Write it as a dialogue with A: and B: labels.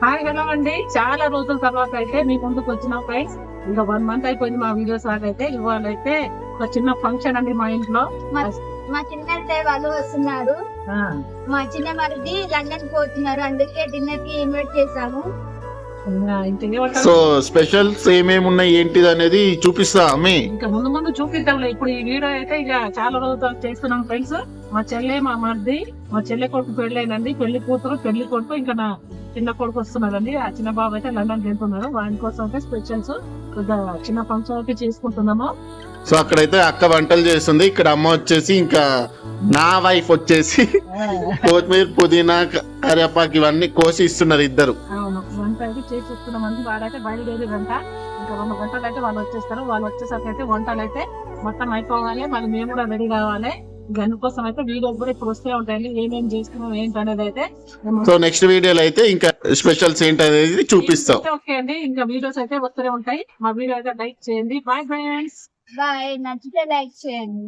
A: Hi hello అండి, చాలా రోజుల తర్వాత అయితే మీ ముందుకు వచ్చిన ఫ్రెండ్స్. ఇంకా 1 మంత్ అయిపోయింది మా వీడియోస్ అయితే. ఇవాళ అయితే ఒక చిన్న ఫంక్షన్ అండి మా ఇంట్లో.
B: మా చిన్న వాళ్ళు వస్తున్నారు. మా చిన్న మరిది లండన్ పోతున్నారు, అందుకే డిన్నర్ కి ఇన్వైట్ చేసాము.
C: సో స్పెషల్స్ ఏమేమి ఉన్నాయి ఏంటిది అనేది చూపిస్తా అమ్మి.
A: ఇంకా ముందు ముందు చూపిద్దాం. ఇప్పుడు ఈ వీడియో అయితే ఇక చాలా రోజులు చేస్తున్నాం ఫ్రెండ్స్. మా చెల్లె మా మరిది, మా చెల్లె కొడుకు పెళ్ళైందండి. పెళ్లి కూతురు పెళ్లి కొడుకు, ఇంకా నా చిన్న కొడుకు వస్తున్నారండి. ఆ చిన్న బాబు అయితే లండన్ వెళ్తున్నారు. వాడి కోసం అయితే స్పెషల్స్ చిన్న ఫంక్షన్ అయితే చేసుకుంటున్నాము.
C: సో అక్కడైతే అక్క వంటలు చేస్తుంది, ఇక్కడ అమ్మ వచ్చేసి ఇంకా నా వైఫ్ వచ్చేసి కొత్తిమీర పుదీనా కరివేపాకు ఇవన్నీ కోసి ఇస్తున్నారు ఇద్దరు.
A: అవును, వంట అయితే చేసి ఇస్తున్నామండి. వాడైతే బయలుదేరి గంట, ఇంకా 2 గంటలు అయితే వాళ్ళు వచ్చేస్తారు. వాళ్ళు వచ్చేసరికి అయితే వంటలు అయితే మొత్తం అయిపోవాలి. మళ్ళీ మేము కూడా రెడీ కావాలి. అందుకోసం అయితే వీడియోస్ కూడా ఇప్పుడు వస్తూనే ఉంటాయండి, ఏమేమి చేస్తున్నాం ఏంటి అనేది అయితే.
C: సో నెక్స్ట్ వీడియోలో అయితే ఇంకా స్పెషల్స్ ఏంటి అనేది చూపిస్తాం.
A: ఓకే అండి, ఇంకా వీడియోస్ అయితే వస్తూనే ఉంటాయి. మా వీడియో అయితే లైక్ చేయండి. Bye friends.
B: బాయ్, నచ్చితే లైక్ చేయండి.